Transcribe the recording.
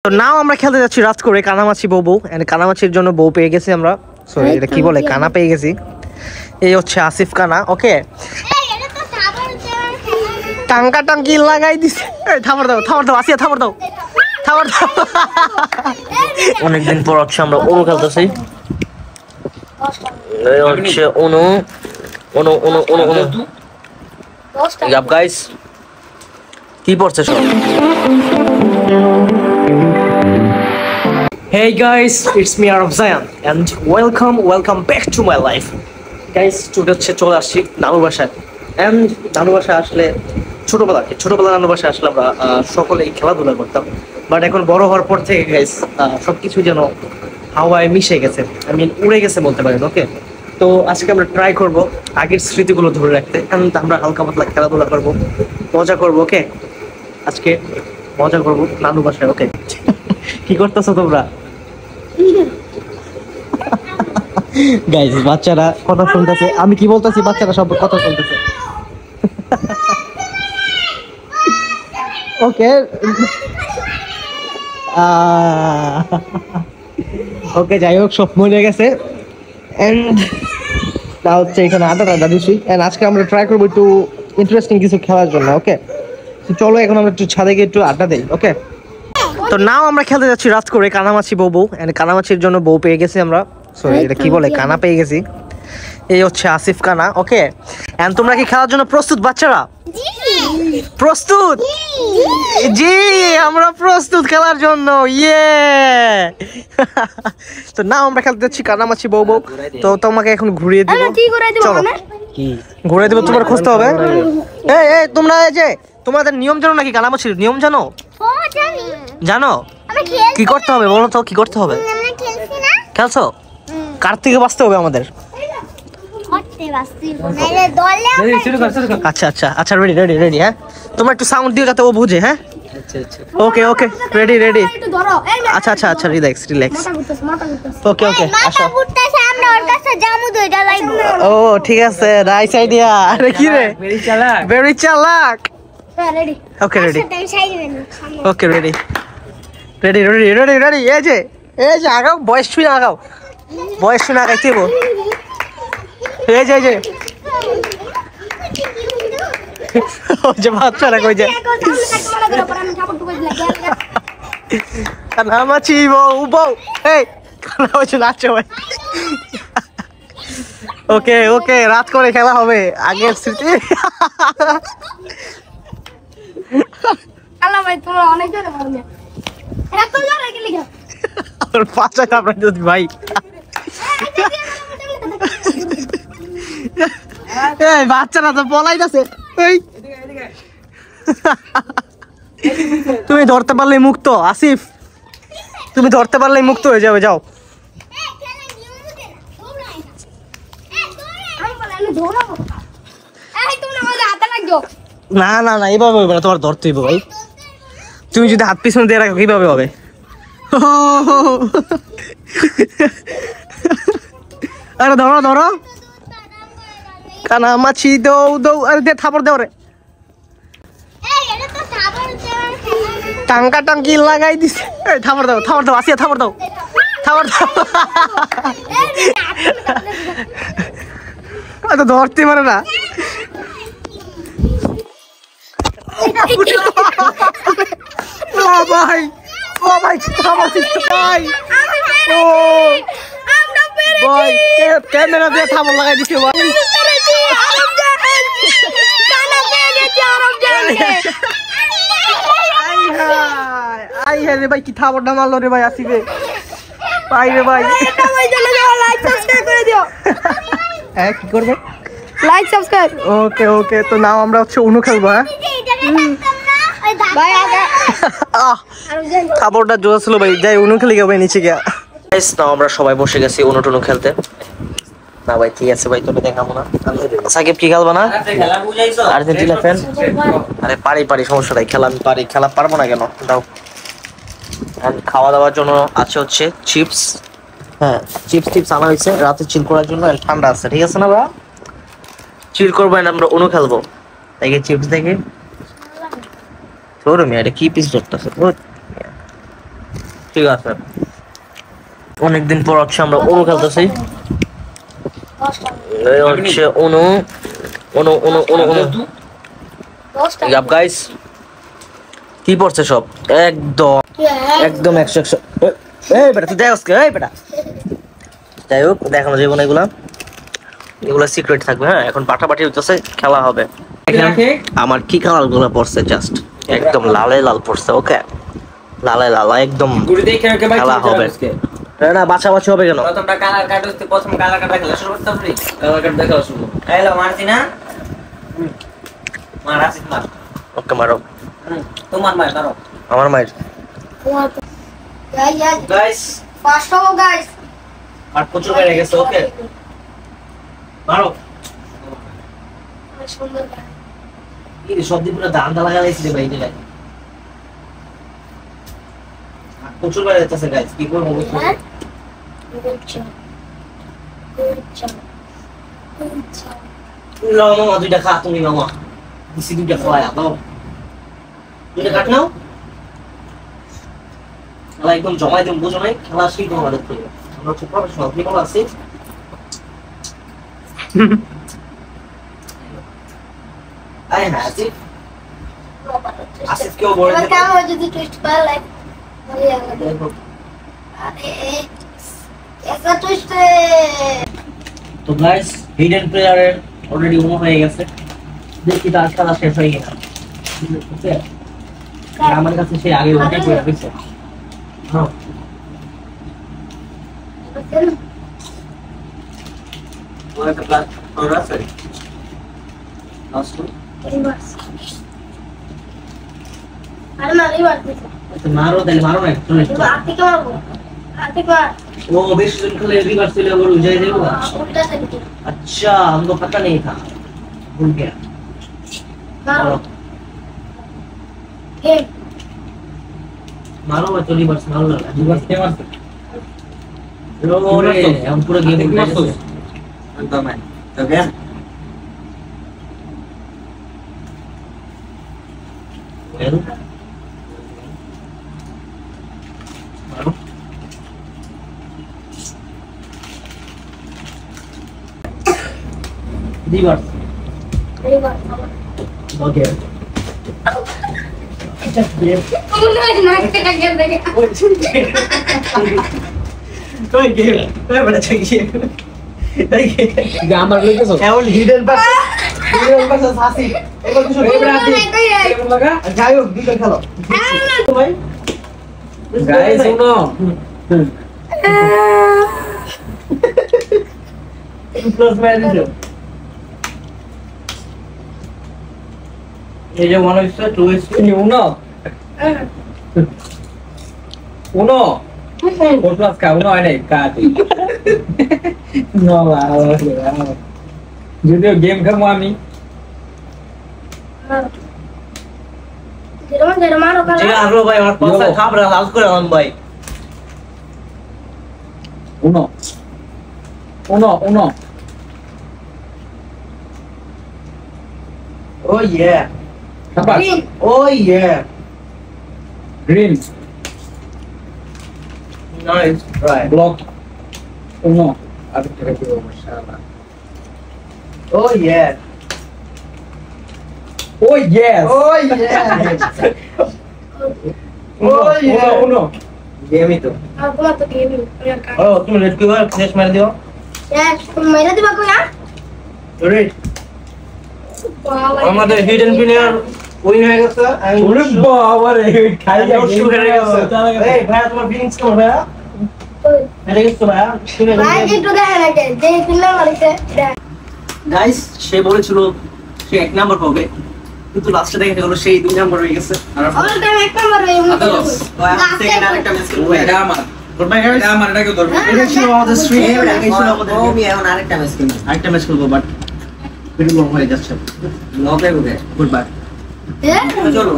তো নাও আমরা খেলতে যাচ্ছি রাত করে কানামাছি বউ এন্ড কানামাছির জন্য বউ পেয়ে গেছি আমরা। সরি এটা কি বলে, কানা পেয়ে গেছি। এই হচ্ছে আসিফ কানা। ওকে টাঙ্কা টাঙ্কি লাগাই দিছে। থামার দাও আসিয়া, থামার দাও। অনেকদিন পর হচ্ছে আমরা অনু খেলতেছি। এই হচ্ছে অনু গাইস কি পড়ছে সব? Hey guys, it's me Arab Zayan and welcome back to my life. Guys, today হচ্ছে চলে আসছি নানু বাসায়। and নানু বাসায় আসলে ছোটবেলা নানু বাসায় আসলে আমরা সকলেই খেলাধুলা করতাম, বাট এখন বড় হওয়ার পর থেকে গাইস সবকিছু যেন হাওয়ায় মিশে গেছে, উড়ে গেছে বলতে পারেন। ওকে, তো আজকে আমরা ট্রাই করব আগের স্মৃতিগুলো ধরে রাখতে, and আমরা হালকা পাতলা খেলাধুলা করব, মজা করব। ওকে, আজকে মজা করব নানু বাসায়। ওকে কি করতেছো তোমরা? গাইস বাচ্চারা কথা শুনতেছে, আমি কি বলতেছি বাচ্চারা সব কথা শুনতেছে। ওকে ওকে যাই হোক, সব মনে গেছে। এন্ড না হচ্ছে এখানে আড্ডা দিচ্ছি, এন্ড আজকে আমরা ট্রাই করবো একটু ইন্টারেস্টিং কিছু খেলার জন্য। ওকে, চলো এখন আমরা একটু ছাদে গিয়ে একটু আড্ডা দেই। ওকে, তো নাও আমরা খেলতে যাচ্ছি রাত করে কানামাছি বউ এন্ড কানামাছির জন্য বউ পেয়ে গেছি আমরা। সরি এটা কি বলে, কানা পেয়ে গেছি। এই হচ্ছে আসিফ কানা। ওকে, এন্ড তোমরা কি খেলার জন্য প্রস্তুত বাচ্চারা? প্রস্তুত? জি আমরা প্রস্তুত খেলার জন্য। ইয়ে তো নাও আমরা খেলতে যাচ্ছি কানামাছি বউ। তো তোমাকে এখন ঘুরিয়ে দিব। চলো ঘুরিয়ে দিব, তোমার খুঁজতে হবে। এই তোমরা এই যে তোমাদের নিয়ম জানো নাকি? কানামাছির নিয়ম জানো? জানো কি করতে হবে বলো তো, কি করতে হবে? খেলছো? কার থেকে বাঁচতে হবে আমাদের? আচ্ছা রেডি। হ্যাঁ তোমরা একটু সাউন্ড দিও যাতে ও বুঝে। হ্যাঁ ওকে রেডি। আচ্ছা রিল্যাক্স। ওকে আসো। ও ঠিক আছে, নাইস আইডিয়া। আরে কি রে, ভেরি চালাক। Okay ready. এই যে আগাও, বয়স শুনে আগাও। আগাইতে এই যে বাচ্চারা কই যায়। কানামাছি বউ এই কানামাছি নাচো ভাই। ওকে রাত করে খেলা হবে, আগের স্মৃতি। আল্লাহ ভাই তোমরা অনেক জোরে মারলে, এত জোরে কি লিখা আর পাঁচটা আমরা যদি ভাই। এই বাচ্চারা তো পলাইতাছে। এই তুমি ধরতে পারলেই মুক্ত আসিফ, তুমি ধরতে পারলেই মুক্ত হয়ে যাবে। যাও না এইভাবে হবে না, তোমার ধরতে হইব ভাই। তুমি যদি হাত পিছনে দিয়ে রাখো কিভাবে হবে? আরে ধরো কানামাছি দৌ আরে দে থাপড় দে ওরে। টাঙ্কা টাঙ্কি লাগাই দিছে। থাপড় দাও আসিয়া, থাপড় দাও। আরে ধরতে পারে না। ও ভাই ভাই ক্যামেরা দিয়ে থাপড় লাগাই দিছে ভাই। রে ভাই কি থাপড়টা মারলো রে ভাই আসিবে ভাই রে ভাই। হ্যাঁ কি করবে? Like subscribe. ওকে তো নাও আমরা হচ্ছে অনু খেলবো। হ্যাঁ থাপড়টা জোর ছিল ভাই, যাই অনু খেলে গিয়ে ভাই নিচে গিয়া। নাও আমরা সবাই বসে গেছি অনু খেলতে। না ভাই ঠিক আছে ভাই, তোকে দেখাবো না। সাকিব কি খেলবো না? Argentina fan? আরে পারি সমস্যা নাই, খেলা পারবো না কেন? দাও। খাওয়া দাওয়ার জন্য আছে হচ্ছে চিপস। হ্যাঁ চিপস আনা হয়েছে রাতে চিল করার জন্য, ঠান্ডা আছে। ঠিক আছে না ভাই, চিল করবো আমরা অনু খেলবো। দেখে চিপস দেখে তোর মেয়ে এটা কি পিস ধরতেছে। ঠিক আছে। অনেকদিন পর হচ্ছে আমরা অনু খেলতেছি। এই হচ্ছে অনু অনু অনু অনু অনু ইয়াপ গাইস, কি পড়ছে সব একদম একদম 100 এই বেটা তুই দেখ আজকে, এই বেটা যাই হোক দেখানো যাবে না এগুলা, এগুলা সিক্রেট থাকবে। হ্যাঁ এখন পাঠাপাঠি হইতেছে, খেলা হবে। আমার কি কালার গুলো পড়ছে জাস্ট একদম লালে লাল পড়ছে। ওকে লালে লাল একদম খেলা হবে না, বাছাবাছি হবে কেন? প্রথমটা কালার কাট হচ্ছে, প্রথম কালার কাটা খেলা শুরু করতে হবে। কালার কাট দেখা শুরু হ্যালো মারছি না মার আসিস মার। ওকে মারো, তোমার মার ধরো আমার মায়ের। গাইস ফাস্ট হও গাইস, আর প্রচুর বেড়ে গেছে। ওকে মারো। সুন্দর এই রে সব দিন পুরো দান দা লাগাইছি রে ভাই রে। আর প্রচুর বেড়ে যাচ্ছে গাইস, কি করব বুঝছো? লাও মামা দুইটা খা তুমি মামা, দিছি দুইটা খাওয়া দাও, দুইটা কাট নাও। খেলা একদম জমাই দিন, বুঝো নাই? খেলা শিখবো আমাদের থেকে, আমরা খুব প্রফেশনাল প্লেয়ার আছি। আই হ্যাঁ আসিফ, আসিফ কেউ বলে দিল কেমন যদি টুইস্ট করে লাইক আরে এসা টুইস্ট। তো গাইস হিডেন প্লেয়ারের অলরেডি উনো হয়ে গেছে, দেখি তার খেলা শেষ হয়ে গেছে। ওকে আমার কাছে সে আগে ওকে করে দিয়েছে। হ্যাঁ ওরা তো প্লাস ওরা আছে লাস্ট আরে মারি মারতে তো মারো, তাহলে মারো না চলে তো আতে কে মারবো, আতে কে ও বেশ জন খেলে রিভার্স चले और उजाय देगा। उल्टा से निकल अच्छा हमको पता नहीं था, भूल गया। मारो गेम मारो मैं तो रिवर्स मारो ना, रिवर्स के मारते लो रे हम पूरा गेम उल्टा मारतो एकदम है तो क्या वेरू मारो रिवर्स ओके कोई गेम कोई बड़ा चाहिए আমার লইতেছো এমন হিডেন পাস হাসি এবার কিছু লাগা যাই হোক দুটো খেলো ভাই গাইস শুনো প্লাস ম্যানেজ এই যে 1 is 2 is uno por plus ka uno ay ka no la যদিও গেম খেলবো আমি जेरो मारो যে আরো ভাই আমার পাশে খাবরা লাল করে আন ভাই uno oh yeah kapat oh yeah green nice right block uno abi kira kira masyaallah oh yeah oh yes oh yeah oh yeah uno game itu अब तो तो गेम ही oh तुम लेट क्यों फ्लैश मार दियो यार मेरे दिमाग को यार ready আমাদের হিডেন প্লেয়ার উইন হয়ে গেছে আমি ওরে বাবা রে খাই শুরু হয়ে গেছে এই ভাই তোমার ফিলিংস কেমন ভাই এটা কিছু ভাই শুনে भाई जी तो क्या है ना के जे कितना मारते গাইস সে বলেছিল সে 1 নাম্বার পাবে, কিন্তু লাস্টে দেখা গেল সেই 2 নাম্বার হয়ে গেছে। और टाइम एक नंबर है সেকেন্ড আরেকটা ম্যাচ খেলবো। এটা আমার গুড বাই গাইস, এটা আমার এটা কি ধরবে এটা ছিল আমাদের স্ট্রিম, এটা ছিল আমাদের এখন আরেকটা ম্যাচ খেলবো আরেকটা ম্যাচ খেলবো, বাট ভিডিও লং হয়ে যাচ্ছে। লগে ওকে গুড বাই। है চলো